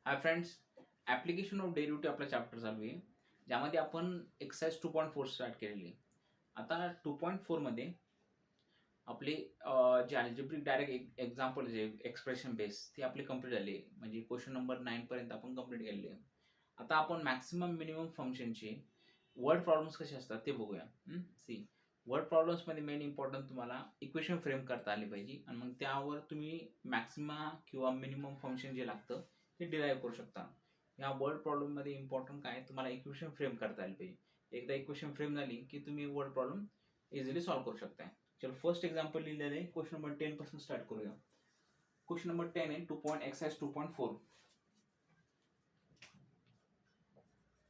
Hi friends, application of derivative आपला chapter चालू आहे. ज्यामध्ये आपण एक्सरसाइज 2.4 स्टार्ट केलेली आहे. आता 2.4 मध्ये आपले जे अल्जेब्रिक डायरेक्ट एक्झाम्पल जे एक्सप्रेशन बेस ते आपले कंप्लीट झाले. म्हणजे क्वेश्चन नंबर 9 पर्यंत आपण कंप्लीट केलेले आहे. आता आपण मॅक्सिमम मिनिमम फंक्शनचे वर्ड प्रॉब्लेम्स कसे असतात ते बघूया. सी वर्ड प्रॉब्लेम्समध्ये मेन इम्पॉर्टंट तुम्हाला इक्वेशन फ्रेम करता आली पाहिजे आणि मग त्यावर तुम्ही मॅक्सिमा किंवा मिनिमम फंक्शन जे लागतं ते डिराईव्ह करू शकता. या वर्ड प्रॉब्लेममध्ये इम्पॉर्टंट काय तुम्हाला इक्वेशन फ्रेम करता आली पाहिजे. एकदा इक्वेशन फ्रेम झाली की तुम्ही वर्ड प्रॉब्लेम इझिली सॉल्व्ह करू शकता. चलो फर्स्ट एग्जांपल लिहिलेलं आहे. क्वेश्चन नंबर 10 पासून स्टार्ट करूया. क्वेश्चन नंबर 10 आहे 2.exercise 2.4.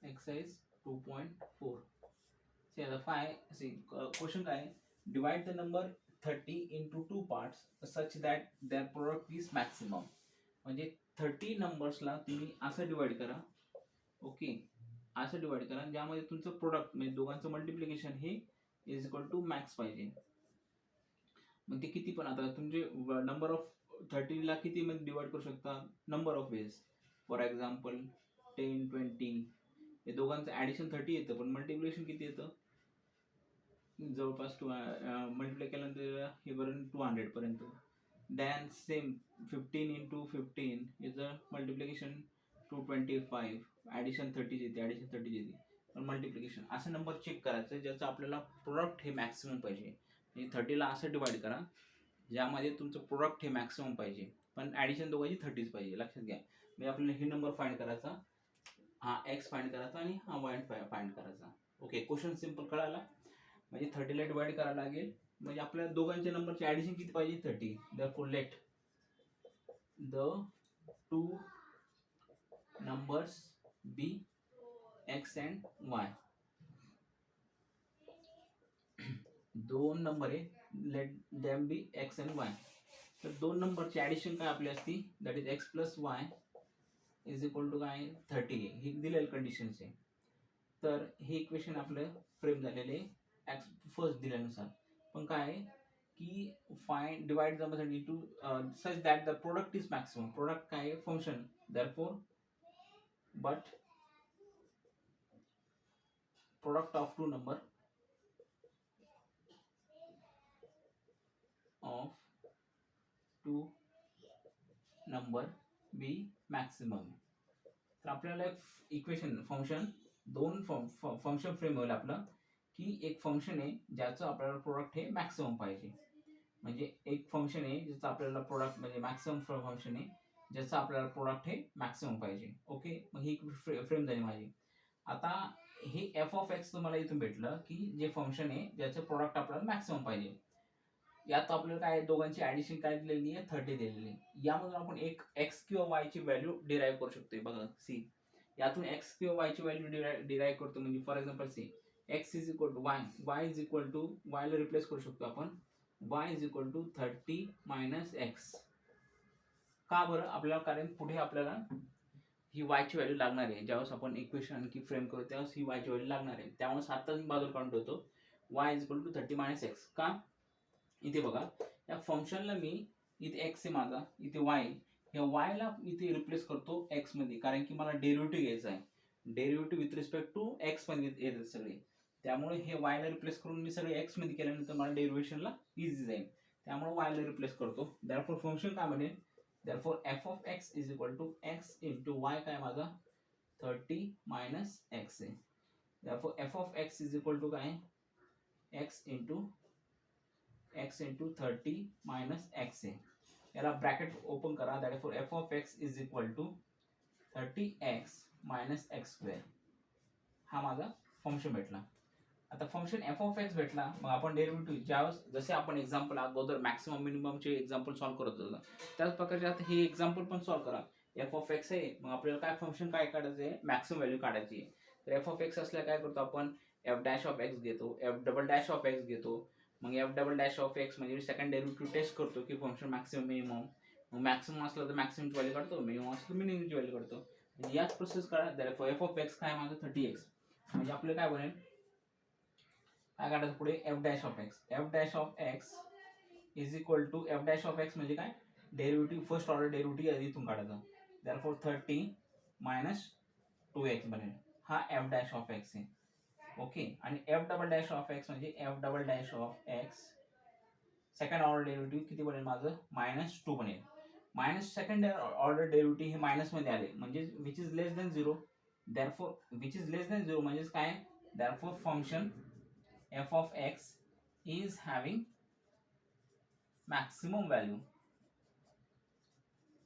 exercise 2.4. See the question काय आहे? Divide the number 30 into two parts such that their product is maximum. म्हणजे 30 नंबर्सला तुम्ही असं डिवाइड करा. ओके, असं डिवाइड करा ज्यामध्ये तुमचं प्रोडक्ट म्हणजे दोघांचं मल्टिप्लिकेशन हे इज इक्वल टू मॅक्स पाहिजे. मग ते किती पण आता तुमचे नंबर ऑफ 30ला किती मध्ये डिवाइड करू शकता? Number of ways. For example 10, 20 हे दोघांचं ॲडिशन 30 येतं पण मल्टिप्लिकेशन किती येतं? जवळपास मल्टिप्लाय केल्यानंतर हे पर्यंत 200 पर्यंत. Than same 15 into 15 is a multiplication 225. Addition 30 येते, ॲडिशन 30 येते. पण मल्टिप्लिकेशन असं नंबर चेक करायचं ज्याचं आपल्याला प्रोडक्ट हे मॅक्सिमम पाहिजे. म्हणजे 30ला असं डिवाइड करा ज्यामध्ये तुमचं प्रोडक्ट हे मॅक्सिमम पाहिजे पण ॲडिशन दोघांची 30च पाहिजे. लक्षात घ्या. म्हणजे आपल्याला हे नंबर फाइंड करायचा, हा एक्स फाइंड करायचा आणि हा वाय फाइंड करायचा. ओके, क्वेश्चन सिम्पल कळाला. म्हणजे 30ला डिवाइड करायला लागेल म्हणजे आपल्या दोघांच्या नंबरची ॲडिशन किती पाहिजे? 30. therefore let the two numbers be x and y. दोन नंबर आहे, let them be x and y. तर दोन नंबरची ॲडिशन काय आपली असती? That is x plus y is equal to काय? 30. ही दिलेली कंडिशन्स आहे. तर हे इक्वेशन आपलं फ्रेम झालेले फर्स्ट दिल्यानुसार. पण काय आहे की find divide number into such that the product is maximum. Product काय आहे? Function. Therefore but product of two number be maximum. तर आपल्याला एक इक्वेशन फंक्शन दोन फंक्शन फ्रेम होईल आपलं की एक फंक्शन आहे ज्याचं आपल्याला प्रोडक्ट हे मॅक्सिमम पाहिजे. म्हणजे एक फंक्शन आहे ज्याचं आपल्याला प्रोडक्ट म्हणजे मॅक्सिमम फंक्शन आहे ज्याचं आपल्याला प्रोडक्ट हे मॅक्सिमम पाहिजे. ओके, मग ही फ्रेम झाली माझी. आता हे एफ ऑफ एक्स तुम्हाला इथून भेटलं की जे फंक्शन आहे ज्याचं प्रोडक्ट आपल्याला मॅक्सिमम पाहिजे. यात आपल्याला काय दोघांची ॲडिशन काय दिलेली आहे? 30 दिलेली आहे. यामधून आपण एक एक्स किंवा वाय ची व्हॅल्यू डिराईव्ह करू शकतो. बघा सी, यातून एक्स किंवा वाय ची व्हॅल्यू डिराईव्ह करतो. म्हणजे for example C x is equal to y, y is equal to वायला रिप्लेस करू शकतो आपण y is equal to 30 minus x. का बरं? आपल्याला कारण पुढे आपल्याला ही वायची व्हॅल्यू लागणार आहे. ज्यावेळेस आपण इक्वेशन आणखी फ्रेम करू त्यावेळेस ही वायची व्हॅल्यू लागणार आहे. त्यामुळे आत्ताच मी बाजूला काढून ठेवतो y is equal to 30 minus x. का? इथे बघा या फंक्शनला मी इथे एक्स आहे माझा, इथे वाय, या वायला इथे रिप्लेस करतो एक्स मध्ये कारण की मला डेरिव्हेटिव्ह घ्यायचा आहे. Derivative with respect to x मध्ये येतात सगळे. त्यामुळे हे वायला रिप्लेस करून मी सगळे एक्स मध्ये केल्यानंतर मला डेरिव्हेशनला इझी जाईल. त्यामुळे वायला रिप्लेस करतो. देअरफॉर फंक्शन काय बनेल? Therefore F of x is equal to X into Y काय माझा 30 मायनस एक्स आहे. Therefore F of x is equal to काय? X into X into 30 minus x आहे. याला ब्रॅकेट ओपन करा. Therefore F of x is equal to 30x minus X square. हा माझा function भेटला. आता फंक्शन एफ ऑफ एक्स भेटला. मग आपण डेरिव्हेटिव्ह ज्यावेळेस जसे आपण एक्झाम्पल अगोदर मॅक्सिमम मिनिममचे एक्झाम्पल सॉल्व्ह करत होतो त्याच प्रकारचे आता हे एक्झाम्पल पण सॉल्व्ह करा. एफ ऑफ एक्स आहे, मग आपल्याला काय फंक्शन काय काढायचं आहे? मॅक्सिमम व्हॅल्यू काढायची आहे. तर एफ ऑफ एक्स असल्या काय करतो आपण? एफ डॅश ऑफ एक्स घेतो, F double dash of x घेतो. मग F double dash of x म्हणजे सेकंड डेरिव्हेटिव्ह टेस्ट करतो की फंक्शन मॅक्सिमम मिनिमम. मग मॅक्सिमम असलं तर मॅक्सिममची व्हॅल्यू काढतो, मिनिमम असलं तर मिनिममची व्हॅल्यू काढतो. म्हणजे याच प्रोसेस करा. एफ ऑफ एक्स काय माझं 30x. म्हणजे आपल्याला काय बनेल? काय काढायचं पुढे? F dash of x. F dash of x is equal to f dash of x म्हणजे काय? डेरिव्हेटिव्ह फर्स्ट ऑर्डर डेरिव्हेटिव्ह इथून काढायचा. देअरफॉर 30 मायनस 2x बनेल. हा एफ डॅश ऑफ एक्स आहे. ओके, आणि F double dash of x म्हणजे F double dash of X second order derivative किती बनेल माझं, -2 बनेल. मायनस सेकंड ऑर्डर डेरिव्हेटिव्ह हे मायनस मध्ये आले म्हणजे which is less than 0. therefore which is less than 0 म्हणजे काय, therefore function F of x is having maximum value.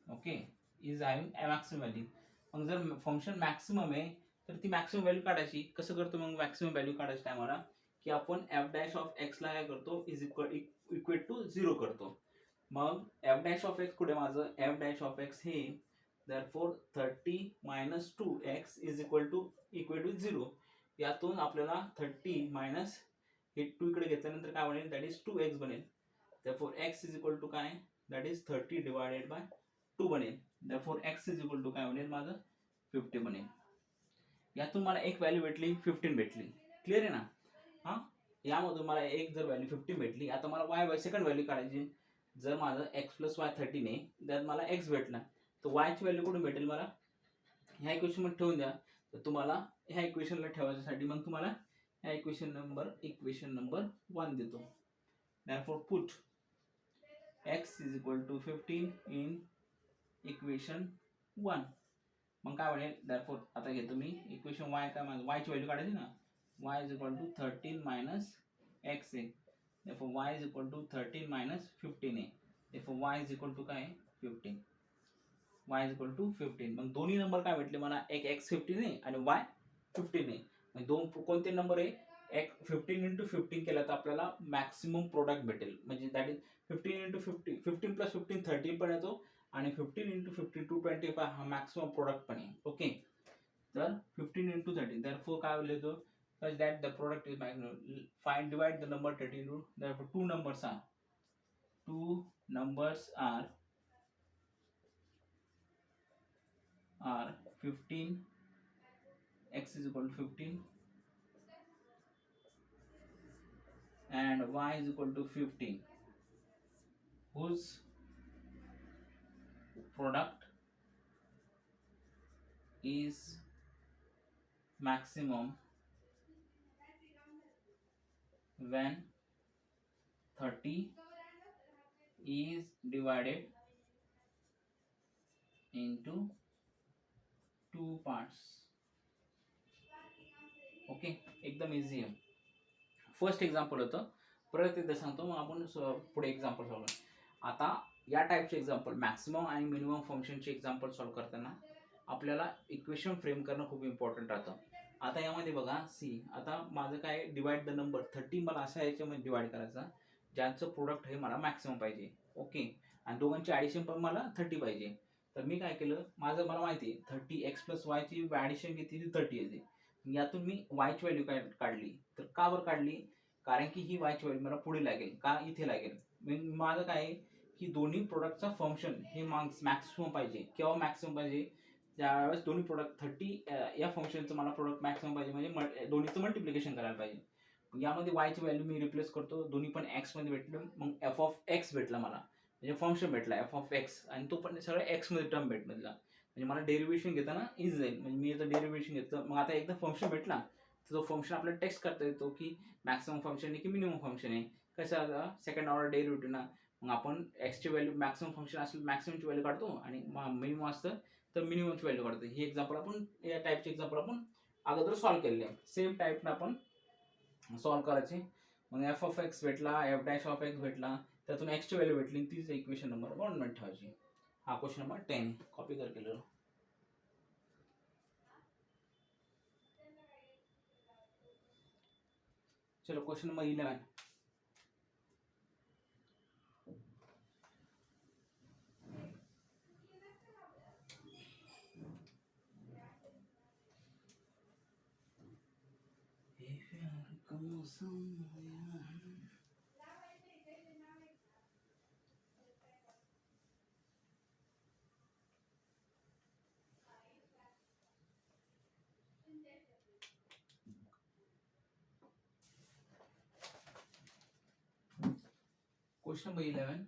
Okay, is having a maximum value. मग जर फंक्शन मॅक्सिमम आहे तर ती मॅक्सिमम व्हॅल्यू काढायची. कसं करतो मग मॅक्सिमम व्हॅल्यू काढायची टायमाला, की आपण एफ डॅश ऑफ एक्स ला काय करतो, इज इक्वल टू 0 करतो. मग एफ डॅश ऑफ एक्स कुठे माझं, एफ डॅश ऑफ एक्स हे therefore 30 - 2x is equal to 0. यातून आपल्याला 30 मायनस हे 2 इकडे घेतल्यानंतर काय बनेल, दॅट इज 2x बनेल. therefore x is equal to काय, दॅट इज 30 डिवायडेड बाय 2 बनेल. therefore x is equal to काय बनेल माझं, 50 बनेल. यातून मला एक व्हॅल्यू भेटली, 15 भेटली. क्लिअर आहे ना. हा, यामधून मला एक जर व्हॅल्यू 15 भेटली, आता मला y सेकंड व्हॅल्यू काढायची. जर माझं x प्लस वाय 13 आहे, त्यात मला x भेटला, तर y ची व्हॅल्यू कुठून भेटेल मला, ह्या इक्वेशन मध्ये ठेवून द्या. तर तुम्हाला ह्या इक्वेशनला ठेवायच्यासाठी मग तुम्हाला ह्या इक्वेशन नंबर 1 देतो. therefore put x is equal to 15 in equation 1. मग काय बनेल, therefore आता घेतो मी इक्वेशन y, काय माझं y ची व्हॅल्यू काढायची ना, y is equal to 13 minus x आहे. therefore y is equal to 13 minus 15 आहे. therefore y is equal to काय, 15. y is equal to 15. मग दोन्ही नंबर काय भेटले मला, एक x 15 आहे आणि y 15 आहे. मग दोन कोणते नंबर आहे, एक 15 × 15 केला तर आपल्याला मॅक्सिमम प्रोडक्ट भेटेल. म्हणजे दॅट इज 15 × 50, 15 + 15 30 पण येतो, आणि 15 × 50 225 हा मॅक्सिमम प्रोडक्ट पण आहे. ओके, तर 15 × 30 therefore काय होईल तो, such that the product is maximum. Find divide the number 30 into, therefore two numbers are 15, x is equal to 15 and y is equal to 15, whose product is maximum when 30 is divided into 2 parts. Okay, एकदम easy आहे. First example होतं, परत एकदा सांगतो, मग आपण पुढे example solve. आता या टाईपचे एक्झाम्पल, मॅक्सिमम आणि मिनिमम फंक्शनचे एक्झाम्पल सॉल्व करताना आपल्याला इक्वेशन फ्रेम करणं खूप इम्पॉर्टंट राहतं. आता यामध्ये बघा, आता माझं काय, डिवाइड द नंबर 30 मला अशा याच्यामध्ये डिवाइड करायचा ज्यांचं प्रोडक्ट हे मला मॅक्सिमम पाहिजे. ओके, आणि दोघांची ॲडिशन पण मला 30 पाहिजे. तर मी काय केलं, मला माहिती आहे 30 x + y ची ॲडिशन किती, 30 येते. यातून मी y ची व्हॅल्यू काढली. तर का बरं काढली, कारण की ही y ची व्हॅल्यू मला पुढे लागेल, का इथे लागेल. माझं काय आहे की दोन्ही प्रोडक्टचा फंक्शन हे मॅक्सिमम पाहिजे. केव्हा मॅक्सिमम पाहिजे, त्यावेळेस दोन्ही प्रोडक्ट 30 या फंक्शनचं मला प्रोडक्ट मॅक्सिमम पाहिजे, म्हणजे दोन्हीचं मल्टिप्लिकेशन करायला पाहिजे. यामध्ये y ची व्हॅल्यू मी रिप्लेस करतो, दोन्ही पण x मध्ये भेटलं, मग f ऑफ x भेटला मला, म्हणजे फंक्शन भेटला f ऑफ x, आणि तो पण सगळं x मध्ये टर्म भेटला. म्हणजे मला डेरिव्हेशन घेताना इझी जाईल. म्हणजे मी याचं डेरिव्हेशन घेतलं, मग आता एकदा फंक्शन भेटला तर तो फंक्शन आपल्याला टेस्ट करता येतो की मॅक्सिमम फंक्शन आहे की मिनिमम फंक्शन आहे. कसं, सेकंड ऑर्डर डेरिव्हेटिव्ह ना, मग आपण x ची व्हॅल्यू मॅक्सिमम फंक्शन असेल मॅक्सिममची व्हॅल्यू काढतो, आणि मिनिमम असतं तर मिनिममची व्हॅल्यू काढतो. ही एक्झाम्पल आपण, या टाईपचे एक्झाम्पल आपण अगोदर सॉल्व्ह केलेले आहे. सेम टाईपनं आपण सॉल्व्ह करायचे. मग एफ ऑफ एक्स भेटला, एफ डॅश ऑफ एक्स भेटला, त्यातून x ची व्हॅल्यू भेटली, तीच इक्वेशन नंबर 1 मध्ये ठेवायची. हा क्वेश्चन नंबर 10 कॉपी कर केलं. चलो क्वेश्चन नंबर 11. Question number 11.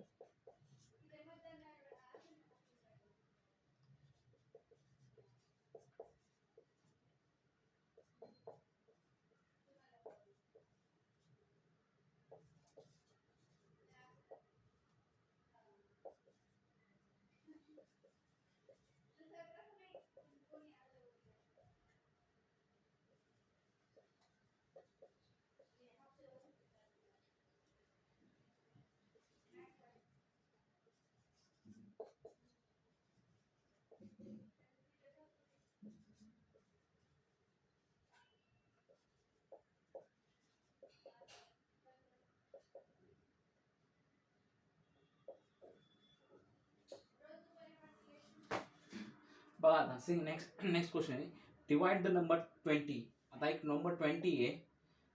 बघा आता नेक्स्ट नेक्स्ट क्वेश्चन आहे, डिवाइड द नंबर 20. आता एक नंबर 20 आहे,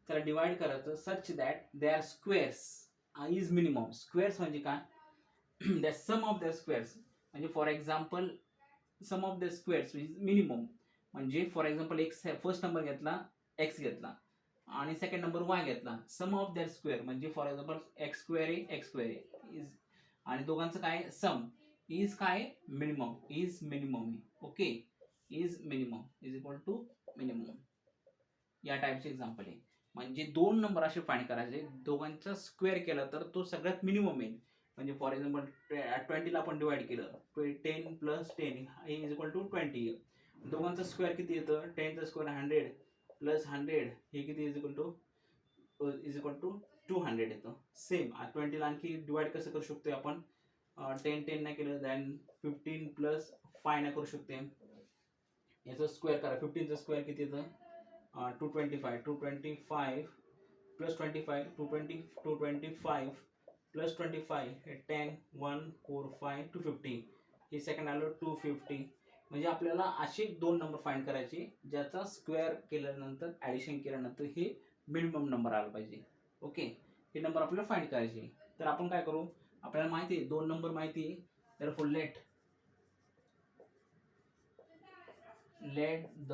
त्याला डिवाइड करायचं such that they are squares is minimum. Squares म्हणजे काय, the sum of the squares. म्हणजे for example sum of the squares is minimum. म्हणजे फॉर एक्झाम्पल एक फर्स्ट नंबर घेतला एक्स घेतला आणि सेकंड नंबर वाय घेतला, सम ऑफ दॅट स्क्वेअर म्हणजे फॉर एक्झाम्पल एक्स स्क्वेअर आहे एक्स स्क्वेअर आहे इज, आणि दोघांचं काय सम इज काय minimum, is minimum. Okay, is minimum is equal to minimum. या टाईपचे एक्झाम्पल आहे. म्हणजे दोन नंबर असे फाइंड करायचे, दोघांचा स्क्वेअर केला तर तो सगळ्यात मिनिमम येईल. म्हणजे फॉर एक्झाम्पल 20ला आपण डिवाइड केलं, 10 प्लस 10 इज इक्वल टू 20. दोघांचा स्क्वेअर किती येतं, 10चा स्क्वेअर 100 प्लस 100 हे किती इज इक्वल टू 200 येतं. सेम 20ला आणखी डिवाइड कसं करू शकतो आपण, 10 नाही केलं दॅन 15 प्लस 5 नाही करू शकते. याचं स्क्वेअर करा, 15चा स्क्वेअर किती येतं 225, 225 प्लस 25 225 प्लस 25 हे 10 1 4 5 250. हे सेकंड आलं 250. म्हणजे आपल्याला असे दोन नंबर फाइंड करायचे ज्याचा स्क्वेअर केल्यानंतर ॲडिशन केल्यानंतर हे मिनिमम नंबर आला पाहिजे. ओके, हे नंबर आपल्याला फाइंड करायचे. तर आपण काय करू, आपल्याला माहिती आहे दोन नंबर माहिती आहे, तर for let the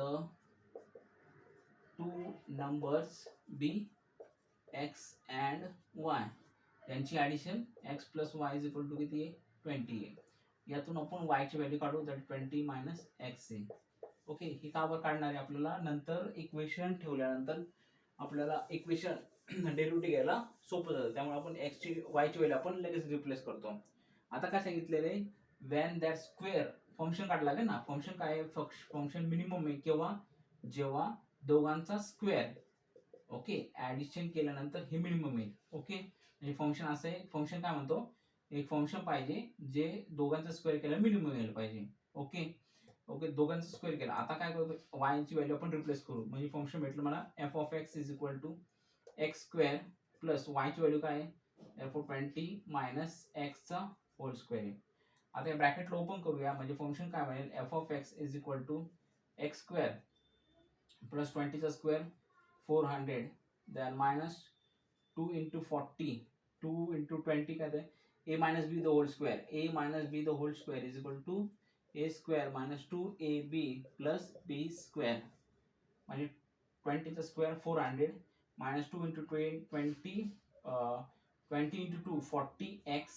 two numbers be x and y, यांची addition x plus y is equal to किती आहे 20 आहे. यातून आपण वायची व्हॅल्यू काढू, दॅट 20 मायनस एक्स आहे. ओके, ही का बरं काढणार आहे आपल्याला, नंतर इक्वेशन ठेवल्यानंतर आपल्याला इक्वेशन डेरिव्हेटिव्ह घ्यायला सोपं जातं. त्यामुळे आपण एक्सची वायची व्हॅल्यू आपण लगेच रिप्लेस करतो. आता काय सांगितलेलं आहे, व्हॅन दॅट स्क्वेअर फंक्शन काढला लागेल ना. फंक्शन काय आहे, फंक्शन मिनिमम आहे केव्हा, जेव्हा दोघांचा स्क्वेअर ओके ॲडिशन केल्यानंतर हे मिनिमम येईल. ओके, म्हणजे फंक्शन असं आहे, फंक्शन काय म्हणतो, एक फंक्शन पाहिजे जे दोघांचा स्क्वेअर केला मिनिमम यायला पाहिजे. ओके ओके, दोघांचा स्क्वेअर केला. आता काय करू, वायची व्हॅल्यू आपण रिप्लेस करू. म्हणजे फंक्शन भेटलं मला f of x is equal to x square plus वायची व्हॅल्यू काय आहे, therefore 20 मायनस एक्सचा होल स्क्वेअर आहे. आता या ब्रॅकेटला ओपन करूया. म्हणजे फंक्शन काय बनेल, f of x is equal to x square plus 20चा square 400 then minus 2 into 40 2 into 20 काय आहे a minus b the whole square, a minus b the whole square is equal to a square minus 2ab plus b square. म्हणजे 20चा square 400 minus 2 into 20 20 into 2 40x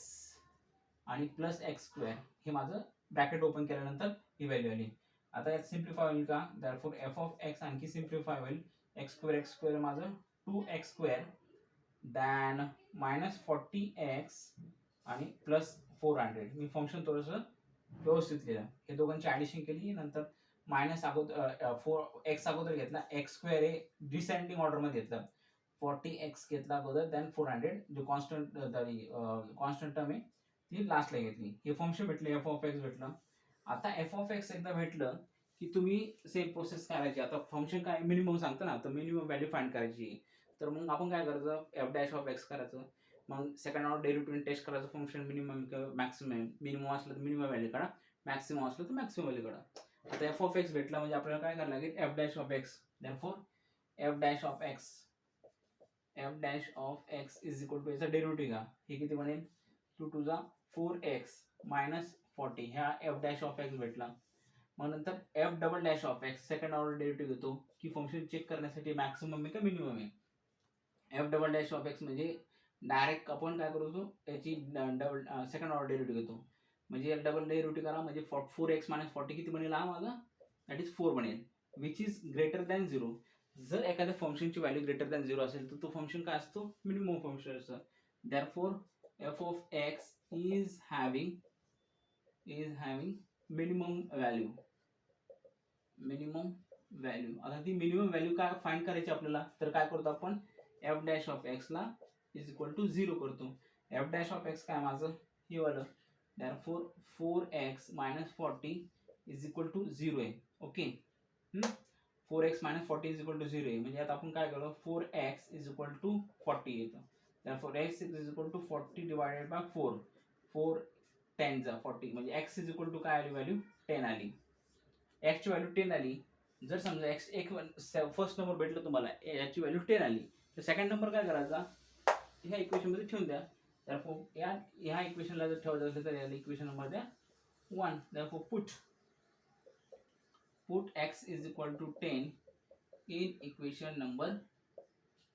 आणि plus x square. हे माझं bracket open केल्यानंतर ही value आली. आता यात simplify होईल का, दॅरफॉर एफ ऑफ एक्स आणखी सिम्प्लिफाय होईल. एक्स स्क्वेअर माझं 2x square than minus 40x आणि प्लस 400. मी फंक्शन थोडंसं व्यवस्थित लिहिलं. हे दोघांची ॲडिशन केली, नंतर मायनस अगोदर एक्स अगोदर घेतला, एक्स स्क्वेअर हे डिसेंडिंग ऑर्डरमध्ये घेतलं, 40x घेतला अगोदर दॅन 400 जो कॉन्स्टंट टर्म आहे ती लास्टला घेतली. हे फंक्शन भेटलं, एफ ऑफ एक्स भेटलं. आता एफ ऑफ एक्स एकदा भेटलं की तुम्ही सेम प्रोसेस करायची. आता फंक्शन काय मिनिमम सांगतं ना, तर मिनिमम व्हॅल्यू फाइंड करायची. तर मग आपण काय करायचं, एफ डॅश ऑफ एक्स करायचं, मग सेकंड ऑर्डर डेरिव्हेटिव्ह टेस्ट करायचं. फंक्शन मिनिमम किंवा मॅक्सिमम, मिनिमम असलं तर मिनिमम व्हॅल्यू काढा, मॅक्सिमम असलं तर मॅक्सिमम व्हॅल्यू काढा. आता एफ ऑफ एक्स भेटला म्हणजे आपल्याला काय करायला लागेल, f dash of x. Therefore f dash of x is equal to याचा डेरिव्हेटिव्ह घ्या. हे किती बनेल, 2 टू 4x मायनस 40. ह्या एफ डॅश ऑफ एक्स भेटला. मग नंतर F double dash of X second order derivative घेतो की फंक्शन चेक करण्यासाठी मॅक्सिमम आहे का मिनिमम आहे. F double dash of x म्हणजे डायरेक्ट आपण काय करतो, याची डबल सेकंड ऑर्डर डेरिव्हेटिव्ह घेतो. म्हणजे डबल डेरिव्हेटिव्ह करा, म्हणजे 4x मायनस 40 किती बनेल हा माझा, दॅट इज 4 बनेल, विच इज ग्रेटर दॅन 0. जर एखाद्या फंक्शनची व्हॅल्यू ग्रेटर दॅन 0 असेल तर तो फंक्शन काय असतो, मिनिमम फंक्शन असतं. Therefore F of x is having minimum value. आता ती मिनिमम व्हॅल्यू काय फाइंड करायची आपल्याला, तर काय करतो आपण, एफ डॅश ऑफ एक्स ला इज इक्वल टू 0 करतो. एफ डॅश ऑफ एक्स काय माझं हे वालं, therefore 4x minus 40 is equal to 0 आहे. Okay, 4x minus 40 is equal to 0 आहे. म्हणजे आता आपण काय करू, 4x इज इक्वल टू 40 येतं. therefore x is equal to 40 divided by 4. 4 10 जा 40, म्हणजे x इज इक्वल टू काय आली व्हॅल्यू, 10 आली. x ची व्हॅल्यू 10 आली. जर समजा x एक फर्स्ट नंबर भेटलं तुम्हाला, याची व्हॅल्यू 10 आली, तर सेकंड नंबर काय करायचा, ह्या इक्वेशन मध्ये ठेवून द्या. therefore ह्या इक्वेशनला जर ठेवायचं असेल तर याला इक्वेशन नंबर द्या 1. therefore put x is equal to 10 in equation number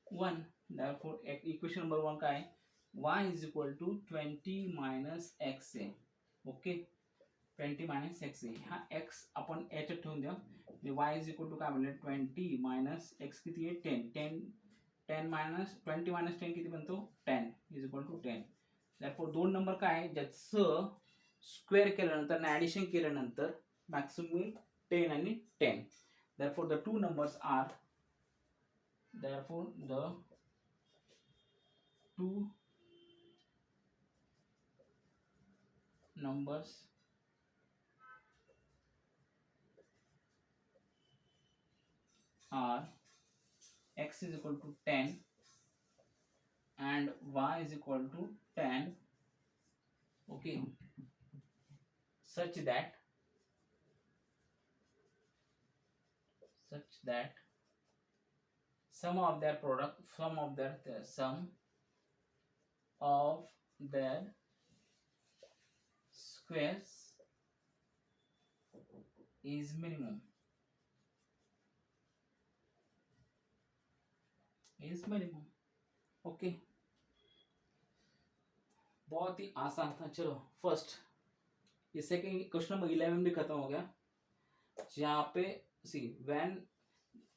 1. therefore equation number 1 काय, y is equal to 20 minus x आहे. ओके, 20 minus x आहे. हा x आपण याच्यात ठेवून द्या. y is equal to काय म्हणले, 20 minus x किती आहे, 10. 10 minus 20 minus 10 किती बनतो, 10 is equal to 10. therefore दोन नंबर काय आहे, ज्याचं स्क्वेअर केल्यानंतर ऍडिशन केल्यानंतर मॅक्सिमम 10 आणि 10. therefore the two numbers are, therefore the two numbers are x is equal to 10 and y is equal to 10. okay, such that sum of their squares is minimum. Okay, बहुत ही आसान था. चलो first, इससे कि question number 11 भी खत्म हो गया. यहाँ पे see when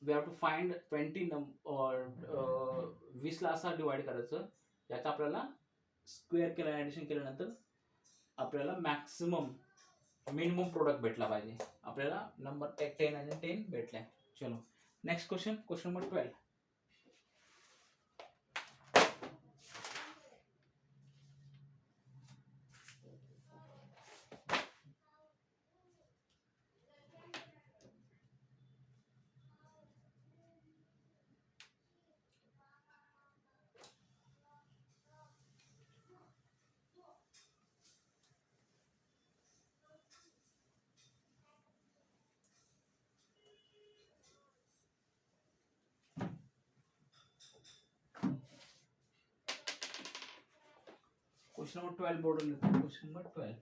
we have to find 20 और 20 ला असा डिवाइड करायचं, याचा आपल्याला स्क्वेअर केलं, ऍडिशन केल्यानंतर आपल्याला मॅक्सिमम मिनिमम प्रोडक्ट भेटला पाहिजे. आपल्याला नंबर 10 आणि 10 भेटल्या. चलो next question number 12. Question number 12 board लेते हैं. Question number 12,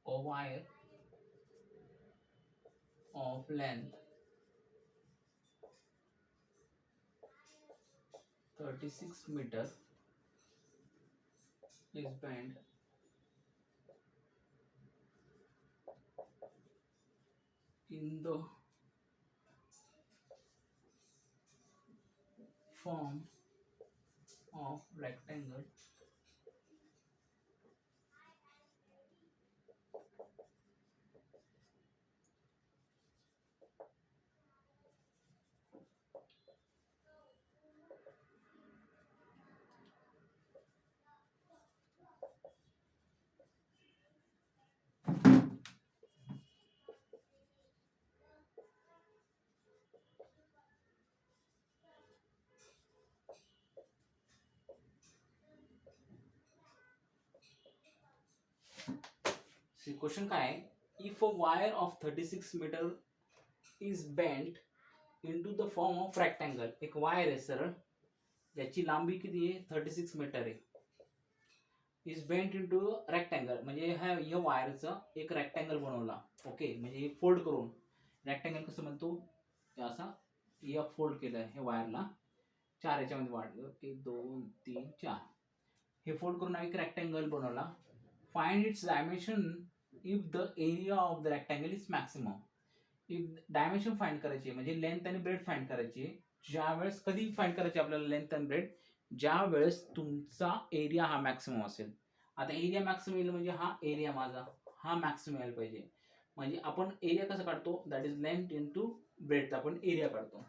a wire of length 36 meter is bent in the form of rectangle question काय आहे, if a wire of 36 metre is bent into the form of rectangle. एक wire आहे सरळ, याची लांबी किती आहे, 36 मीटर आहे. इज बेंट इनटू रेक्टेंगल म्हणजे ह्या वायरचा एक रेक्टेंगल बनवला. ओके, म्हणजे फोल्ड करून रेक्टेंगल कसं म्हणतो, असा या फोल्ड केलं हे वायरला, 4 याच्यामध्ये वाढलं, 1 2 3 4, हे फोल्ड करून एक रेक्टेंगल बनवला. Find its dimension if the area of the rectangle is maximum. If dimension find करायची म्हणजे लेंथ आणि ब्रेड फाइंड करायची. ज्या वेळेस कधी फाइंड करायची आपल्याला लेंथ आणि ब्रेड, ज्या वेळेस तुमचा एरिया हा मॅक्सिमम असेल. आता एरिया मॅक्सिमम येईल म्हणजे हा एरिया माझा हा मॅक्सिमम यायला पाहिजे. म्हणजे आपण एरिया कसं काढतो, that is length into breadth, आपण एरिया काढतो.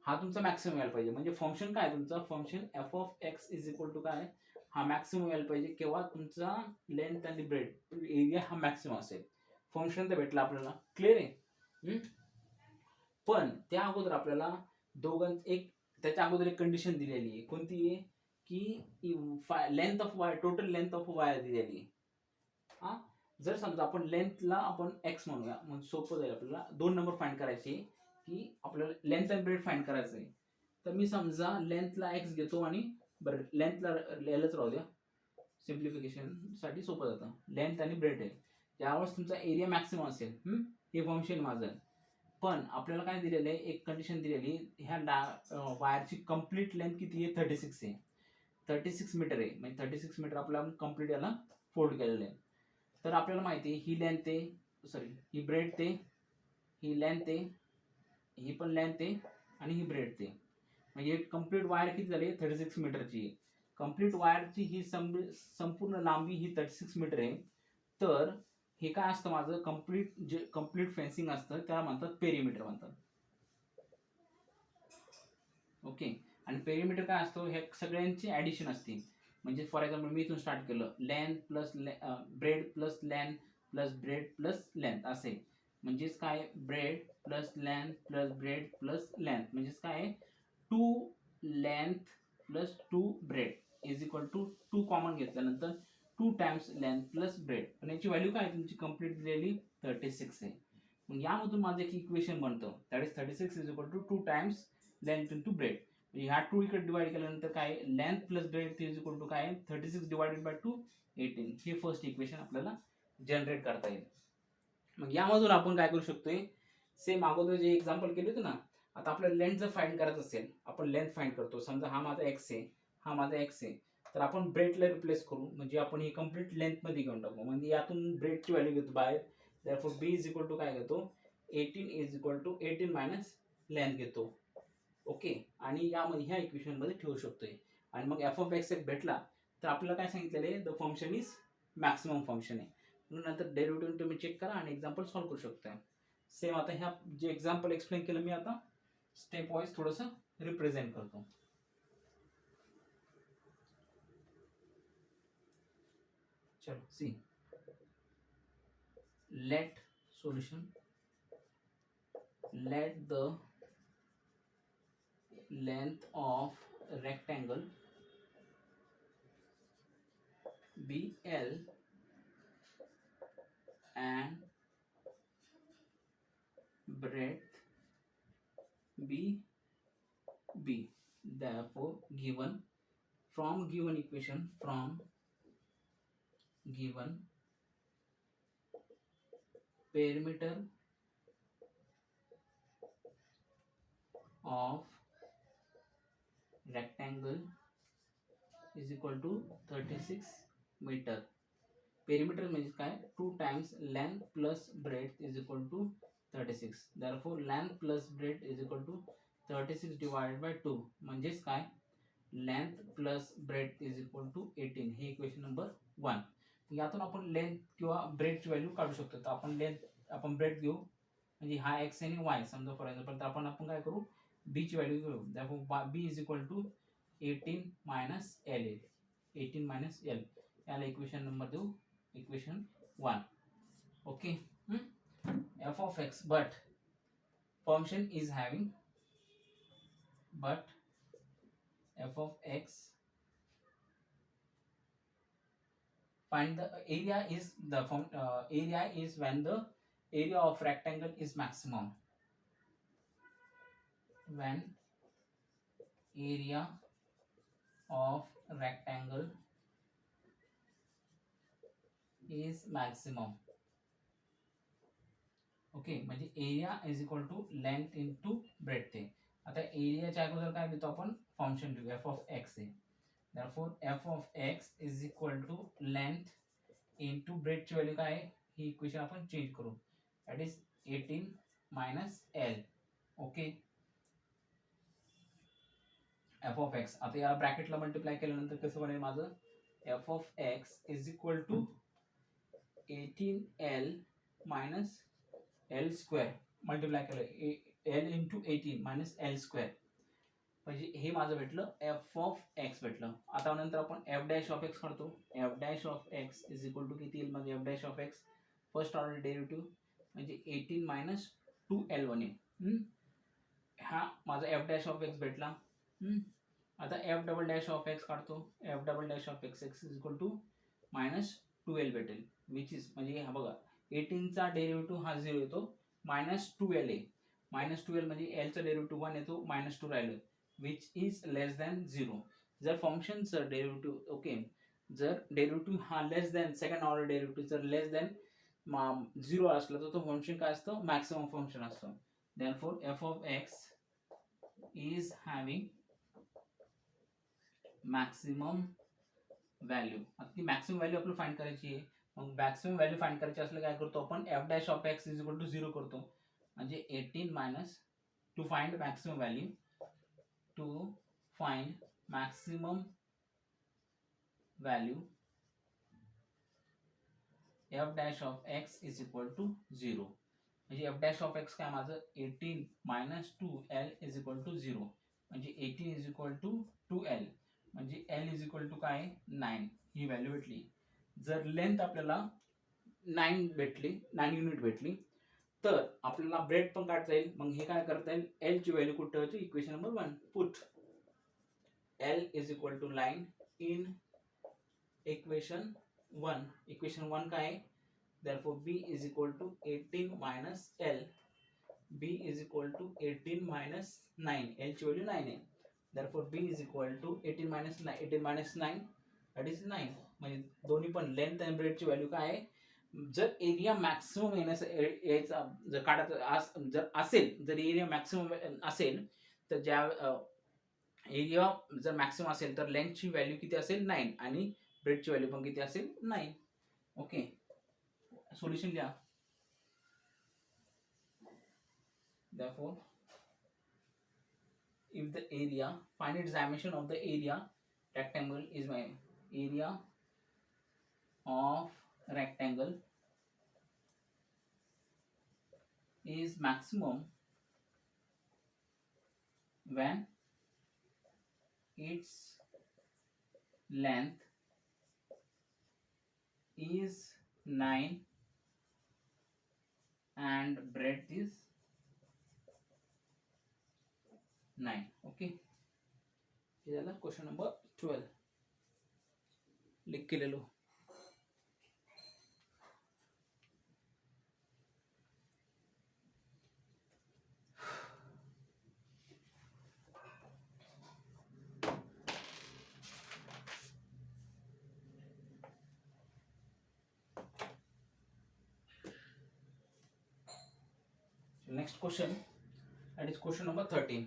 हा तुमचा मॅक्सिमम यायला पाहिजे. म्हणजे फंक्शन काय तुमचा, function F of x is equal to काय, हा मॅक्सिमम यायला पाहिजे केव्हा तुमचा लेंथ आणि ब्रेड एरिया हा मॅक्सिमम असेल. फंक्शन तर भेटलं आपल्याला, क्लिअर आहे. पण त्या अगोदर आपल्याला एक त्याच्या अगोदर एक कंडिशन दिलेली आहे. कोणती आहे की length of wire, total length of wire दिलेली आहे. हा, जर समजा आपण लेंथला आपण एक्स म्हणूया, म्हणजे सोपं जाईल आपल्याला. 2 नंबर फाइंड करायचे की आपल्याला लेंथ आणि ब्रेड फाइंड करायचं आहे. तर मी समजा लेंथला एक्स घेतो आणि बरं लेंथला एलच राहू द्या, सिम्प्लिफिकेशन साठी सोपं जातं. लेंथ आणि ब्रेड आहे, त्यावेळेस तुमचा एरिया मॅक्सिमम असेल. हे फंक्शन माझं. पण आपल्याला काय दिलेलं आहे, एक कंडिशन दिलेली, ह्या वायरची कम्प्लीट लेंथ किती आहे, 36 आहे. 36 मीटर आहे, म्हणजे 36 मीटर आपल्याला कम्प्लीट याला फोल्ड केलेलं आहे. तर आपल्याला माहिती आहे ही लेंथ आहे, सॉरी ही ब्रेड ते, ही लेंथ आहे, ही पण लेंथ आहे आणि ही ब्रेड ते, म्हणजे कम्प्लीट वायर किती झाली, 36 मीटरची. कम्प्लीट वायरची ही संपूर्ण लांबी ही 36 मीटर आहे. तर हे काय असतं माझं कम्प्लीट फेन्सिंग असतं, त्याला म्हणतात पेरिमीटर म्हणतात. ओके. आणि पेरिमीटर काय असतो, हे सगळ्यांची ऍडिशन असते. म्हणजे फॉर एक्झाम्पल मी इथून स्टार्ट केलं, length plus breadth plus length plus breadth plus length असे. म्हणजेच काय, breadth plus length plus breadth plus length, म्हणजेच काय, 2 length plus 2 breadth is equal to 2 common घेतल्यानंतर 2 टाइम्स लेंथ प्लस ब्रेड. पण याची व्हॅल्यू काय तुमची कंप्लीट दिलेली 36 आहे. मग यामधून माझं एक इक्वेशन बनतं, that is 36 is equal to 2 times length into breadth. ह्या 2 इकडे डिवाइड केल्यानंतर काय, length plus breadth is equal to काय, 36 डिवाइडेड बाय 2 18. हे फर्स्ट इक्वेशन आपल्याला जनरेट करता येईल. मग यामधून आपण काय करू शकतोय, सेम अगोदर जे एक्झाम्पल केले होते ना, आता आपल्याला लेंथ जर फाइंड करायचं असेल, आपण लेंथ फाइंड करतो. समजा हा माझा एक्स आहे, हा माझा एक्स आहे, तर आपण ब्रेडला रिप्लेस करू, म्हणजे आपण ही कम्प्लीट लेंथ मध्ये घेऊन टाकू. म्हणजे यातून ब्रेडची व्हॅल्यू घेतो बाहेर, therefore B is equal to काय घेतो, 18 is equal to 18 minus length घेतो. ओके. आणि यामध्ये ह्या इक्वेशन मध्ये ठेवू शकतोय. आणि मग एफ ऑफ एक्स एक भेटला तर आपल्याला काय सांगितलेलं आहे, the function is maximum function आहे. म्हणून नंतर डेरिव्हेटिव्ह तुम्ही चेक करा आणि एक्झाम्पल सॉल्व्ह करू शकता. सेम आता ह्या जे एक्झाम्पल एक्सप्लेन केलं मी, आता स्टेप वाइज थोडंसं रिप्रेझेंट करतो. चलो see, let solution, let the length of rectangle be L and breadth be B. Therefore given equation, from given perimeter of rectangle is equal to 36 meter. Perimeter means काय, 2 times length plus breadth is equal to 36. Therefore length plus breadth is equal to 36 divided by 2, म्हणजेच काय, length plus breadth is equal to 18. हे equation number 1. यातून आपण length किंवा ब्रेडची value काढू शकतो. तर आपण ब्रेड घेऊ, म्हणजे हा एक्स आणि वाय समजा फॉर एक्झाम्पल, तर आपण काय करू, बी ची व्हॅल्यू घेऊ. त्यामुळे b is equal to 18 minus l, 18 minus l, याला इक्वेशन नंबर देऊ, equation 1. Okay. F of x, but function is having, but f of x, find the area is area is when the area of rectangle is maximum, when area of rectangle is maximum. Okay. म्हणजे area is equal to length into breadth. ते आता एरियाच्या अगोदर काय देतो आपण, function लिहू, f of x आहे. therefore f of x is equal to length into ब्रेडची व्हॅल्यू काय आहे, ही इक्वेशन आपण चेंज करू, that is 18 minus l. Okay. F of x, आता या ब्रॅकेटला मल्टिप्लाय केल्यानंतर कसं बनेल माझं, f of x is equal to 18l minus l square, multiply केलं l into 18 minus l square. म्हणजे हे माझं भेटलं एफ ऑफ एक्स भेटलं. आता नंतर आपण एफ डॅश ऑफ एक्स काढतो. F dash of x is equal to किती येईल म्हणजे f dash of x first order derivative म्हणजे 18 मायनस 2L1 येईल. हा माझा एफ डॅश ऑफ एक्स भेटला. आता f double dash of x काढतो. F double dash of x x is equal to minus 2L भेटेल विच इज म्हणजे हा बघा 18चा डेरिव्हेटिव्ह हा 0 येतो मायनस 2L आहे. मायनस 2L म्हणजे एलचा डेरिव्हेटिव्ह 1 येतो मायनस 2 राहिलं विच इज लेस दॅन 0. जर फंक्शनचं डेरिव्हेटिव्ह ओके जर डेरिव्हेटिव्ह हा लेस दॅन सेकंड ऑर्डर डेरिव्हेटिव्ह जर लेस दॅन 0 असला तर तो फंक्शन काय असतं मॅक्सिमम फंक्शन असतं. Therefore F of x is having maximum value. आता ती मॅक्सिमम व्हॅल्यू आपल्याला फाइंड करायची आहे. मग मॅक्सिमम व्हॅल्यू फाइंड करायची असलं काय करतो आपण f dash of x is equal to 0 करतो म्हणजे 18 minus two find maximum value to find maximum value f dash of x is equal to 0 म्हणजे एफ डॅश ऑफ एक्स काय माझं 18 minus 2L is equal to 0 म्हणजे 18 is equal to 2L म्हणजे L is equal to काय 9 ही value भेटली. जर length आपल्याला 9 भेटली 9 युनिट भेटली तर आपल्याला ब्रेड पण काढता येईल. मग हे काय करता येईल एल ची व्हॅल्यू कुठे ठेवायची equation number 1 put L is equal to line in equation 1. Equation 1 काय आहे therefore b is equal to 18 minus L. b is equal to 18 minus 9. L ची व्हॅल्यू 9 आहे. therefore b is equal to 18 minus 9. 18 minus 9 that is 9. म्हणजे दोन्ही पण length आणि ब्रेडची value काय आहे. जर एरिया मॅक्सिमम यायचा जर काढायचा जर असेल जर एरिया मॅक्सिमम असेल तर ज्या एरिया जर मॅक्सिमम असेल तर लेंथची व्हॅल्यू किती असेल 9 आणि ब्रेडची व्हॅल्यू पण किती असेल 9. ओके solution लिहा. Therefore, if the area find its dimension of the area rectangle is my area of rectangle is maximum when its length is 9 and breadth is 9. Okay हे झालं क्वेश्चन नंबर 12 लिख केलेलो. Next question, that is question number 13.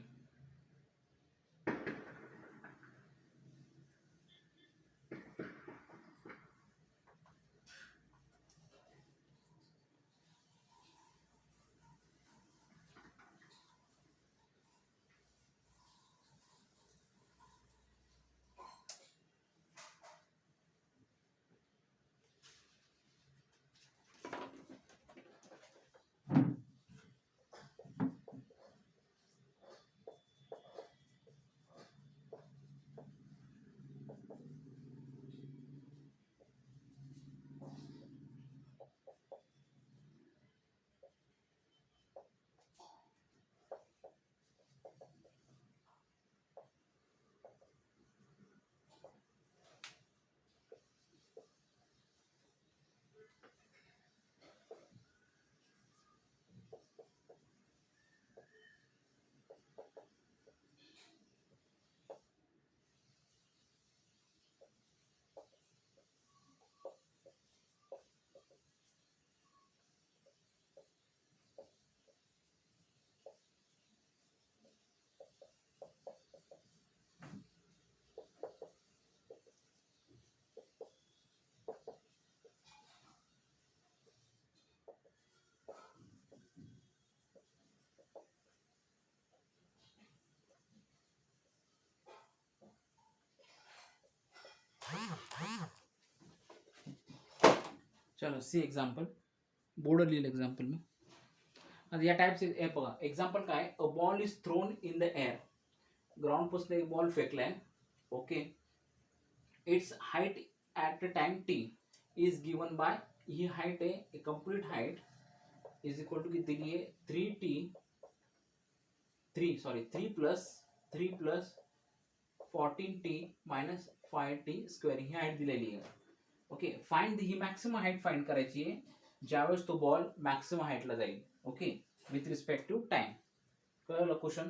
चलो see example board लिहिलं example मी. आता या types बघा एक्झाम्पल काय a ball is thrown in the air ground पासून एक बॉल फेकलाय. Okay, its height at a time t is given by, ही हाईट आहे, complete height is equal to किती दिली आहे, 3 plus 14t minus 5t square ही हाईट दिलेली आहे. ओके, फाइंड ही मॅक्सिमम हाईट फाइंड करायची आहे ज्यावेळेस तो बॉल मॅक्सिमम हाईटला जाईल. Okay, with respect to time. कळलं क्वेश्चन?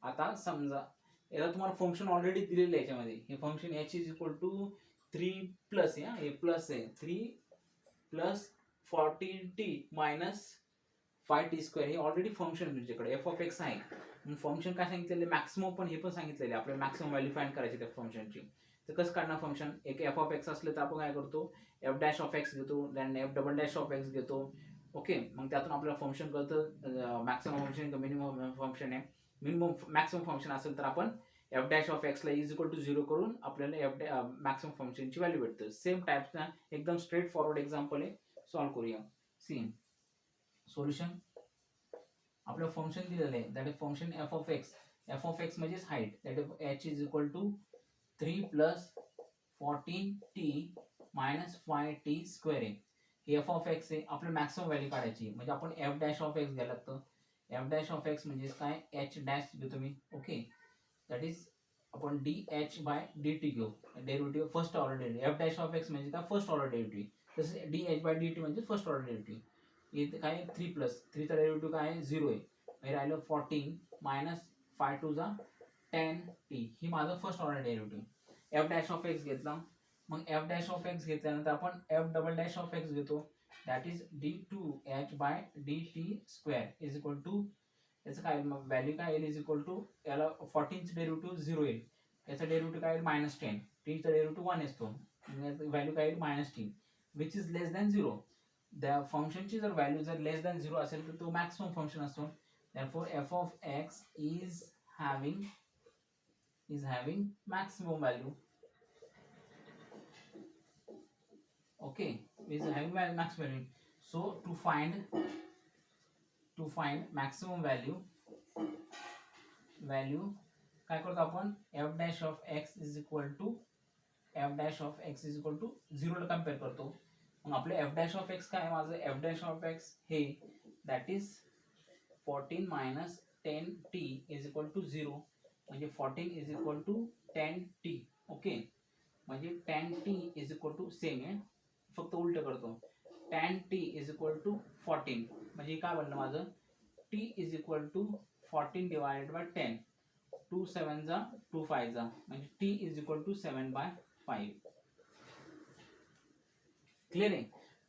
आता समजा याला तुम्हाला फंक्शन ऑलरेडी दिलेलं आहे याच्यामध्ये. हे function h is equal to 3 plus हे प्लस आहे 3 plus 14t minus 5t square हे ऑलरेडी फंक्शन तुमच्याकडे एफ ऑफ एक्स आहे. फंक्शन काय सांगितलेलं, मॅक्सिमम पण हे पण सांगितलेलं आहे आपल्याला मॅक्सिमम व्हॅल्यू फाइंड करायची त्या फंक्शनची. तर कसं काढणार फंक्शन, एक एफ ऑफ एक्स असलं तर आपण काय करतो, एफ डॅश ऑफ एक्स घेतो, then f double dash of x घेतो. ओके, मग त्यातून आपल्याला फंक्शन कळतं मॅक्सिमम फंक्शन मिनिमम फंक्शन आहे. मिनिमम मॅक्सिमम फंक्शन असेल तर आपण एफ डॅश ऑफ एक्सला इज इक्वल टू 0 करून आपल्याला मॅक्सिमम फंक्शनची व्हॅल्यू भेटते. सेम टाईपचा एकदम स्ट्रेट फॉरवर्ड एक्झाम्पल आहे, सॉल्व्ह करूया. सी सोल्युशन, आपलं फंक्शन दिलेलं आहे that is function F of x म्हणजेच height, that is h is equal to 3 plus 14t minus 5t square आहे. हे एफ ऑफ एक्स आहे, आपलं मॅक्सिमम व्हॅल्यू काढायची म्हणजे आपण एफ डॅश ऑफ एक्स घ्यायला लागतं. एफ डॅश ऑफ एक्स म्हणजे काय, एच डॅश घेतो मी. ओके, दॅट इज आपण d h by d t घेऊ, derivative first order derivative. F dash of x म्हणजे काय, फर्स्ट ऑर्डर डेरिव्हेटिव्ह. तसं d h by d t म्हणजे फर्स्ट ऑर्डर डेरिव्हेटिव्ह. इथे काय 3 प्लस 3चा डेरिव्हेटिव्ह काय आहे 0 आहे. हे राहिलं 14 मायनस 5 टू जा 10t, ही माझं first order derivative. F dash of x घेतला, मग एफ डॅश ऑफ एक्स घेतल्यानंतर आपण f double dash of x घेतो, that is d2h by dt square is equal to, याचं काय व्हॅल्यू काय येईल, इज इक्वल टू याला 14चं डेरिव्हेटिव्ह 0 येईल, याचा डेरिव्हेटिव्ह काय येईल -10, टीचा डेरिव्हेटिव्ह 1 असतो, व्हॅल्यू काय येईल -10 विच इज लेस दॅन 0. त्या फंक्शनची जर व्हॅल्यू जर लेस दॅन 0 असेल तर तो मॅक्सिमम फंक्शन असतो. therefore f of x is having maximum value. Okay, is having maximum value. So to find maximum value काय करतो आपण, f dash of x is equal to 0 ला कम्पेअर करतो. मग आपले f dash of x काय आहे, माझं f dash of x हे that is 14 minus 10t is equal to 0, म्हणजे 14 is equal to 10t. Okay, म्हणजे 10t is equal to same आहे, फक्त उलट करतो, 10t इज इक्वल टू 14, म्हणजे काय बनलं माझं, t is equal to 14 divided by 10, 2 7 जा 2 5 जा, म्हणजे t is equal to 7/5. Clear आहे,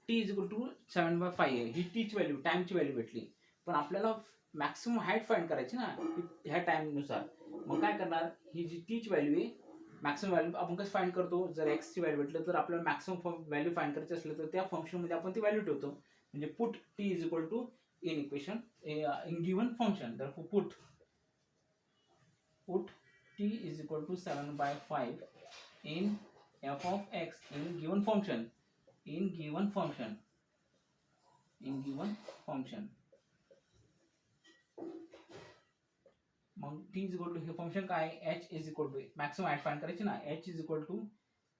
t इज इक्वल टू 7/5 आहे, ही टीची व्हॅल्यू टाइमची व्हॅल्यू भेटली. पण आपल्याला मॅक्सिमम हाईट फाइंड करायची ना ह्या टाइमनुसार. मग काय करणार, ही जी टीची व्हॅल्यू आहे, मॅक्सिमम व्हॅल्यू आपण कसं फाइंड करतो, जर एक्सची व्हॅल्यू भेटलं तर आपल्याला मॅक्सिमम व्हॅल्यू फाइंड करायची असलं तर त्या फंक्शनमध्ये आपण ती व्हॅल्यू ठेवतो. म्हणजे put t is equal to in equation in given function, तर put t is equal to 7/5 in f of x in given function, मग t इज इक्वल टू हे फंक्शन काय आहे, h is equal to maximum height find करायची ना, h is equal to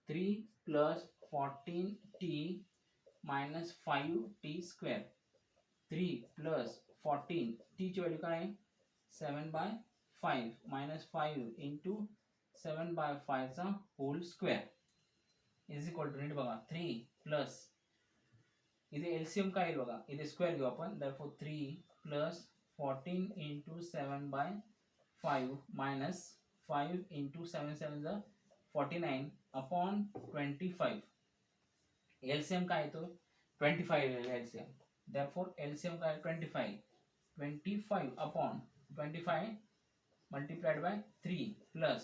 3 plus 14t minus 5t square, 3 plus 14 t ची value काय आहे 7/5 minus 5 into 7/5 चा hole square is equal to, नीट बघा 3 प्लस इथे एलसीएम काय येईल बघा, इथे स्क्वेअर घेऊ आपण, therefore 3 plus 14 into 7/5 minus 5 into 7 7 जा 49 अपॉन 25. एलसीएम काय येतो 25 एलसीएम, therefore एलसीएम काय 25 अपॉन 25 मल्टिप्लाइड बाय 3 प्लस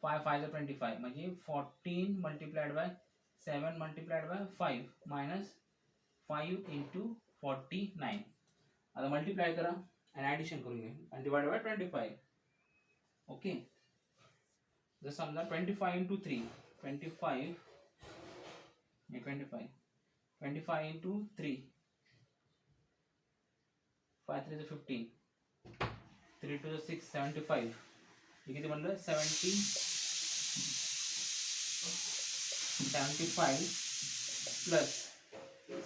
5 5 जा 25, म्हणजे 14 multiplied by 7 multiplied by 5 minus 5 into 49. आता मल्टिप्लाय करा आणि ॲडिशन करून घ्या आणि डिवाइड बाय 25. ओके, जर समजा 25 इंटू 3 25 इंटू 3 5 3 15 3 2 6 75 हे किती म्हणलं 75 plus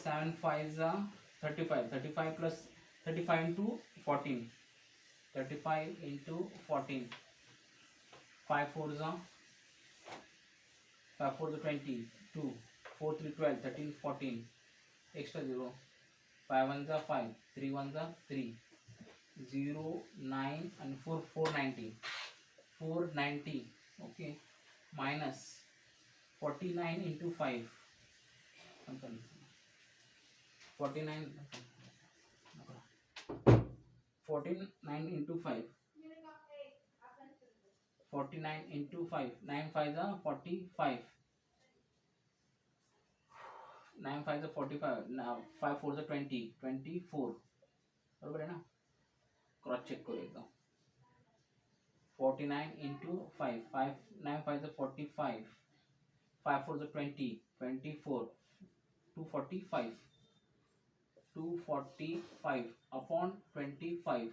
7 5 35 35 plus 35 into 14 35 into 14 5 4 5 4 20 2 4 3 12 13 14 extra 0 5 1 5 3 1 3 0 9 and 4 490 490 okay minus 49 into 5 49 49 into 5 49 into 5 9 5 45 9 5 45 now 5 4 20 24 बरोबर आहे ना क्रॉस चेक करू एकदम 49 into 5 5 9 5 45 5 4 20 24 245 245 upon 25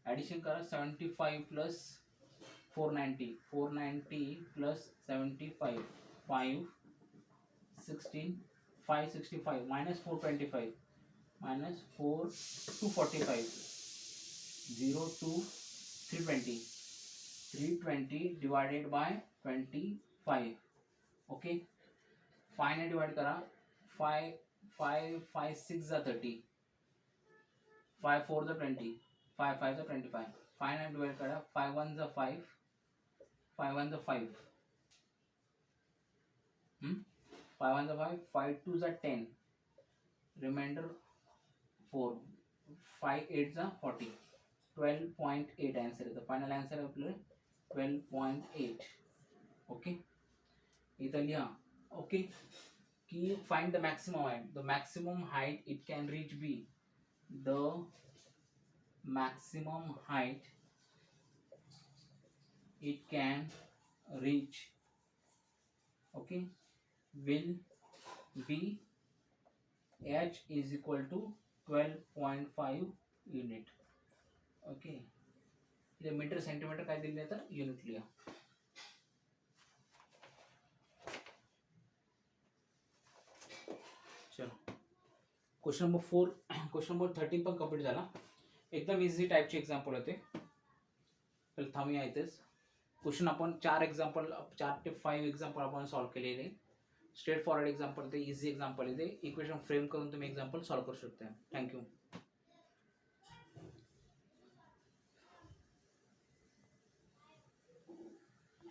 addition करा 75 plus 490 plus 75 5 16 565 minus 425 minus 4 245 0 to 320 320 divided by 25 okay 5 ने डिवाइड करा 5 5 5 6 30 5 4 20 5 5 25 5 ने डिवाइड करा 5 1 5 5 1 5 5 1 5 5 2 10 remainder 4 5 8 40 12.8 आंसर आहे फायनल आंसर आहे आपलं 12.8 ओके इथं लिहा ओके की find the maximum height it can reach be the maximum height it can reach okay will be h is equal to 12.5 unit okay इथे मीटर सेंटीमीटर काय दिले तर युनिट लिहा चलो क्वेश्चन नंबर 4 क्वेश्चन नंबर 13 पण complete झाला एकदम easy टाईपचे एक्झाम्पल होते तर थांबूया इथेच क्वेश्चन आपण 4 ते 5 एक्झाम्पल आपण सॉल्व केलेले स्ट्रेट फॉरवर्ड एक्झाम्पल ते इझी एक्झाम्पल आहे ते इक्वेशन फ्रेम करून तुम्ही एक्झाम्पल सॉल्व करू शकता थँक्यू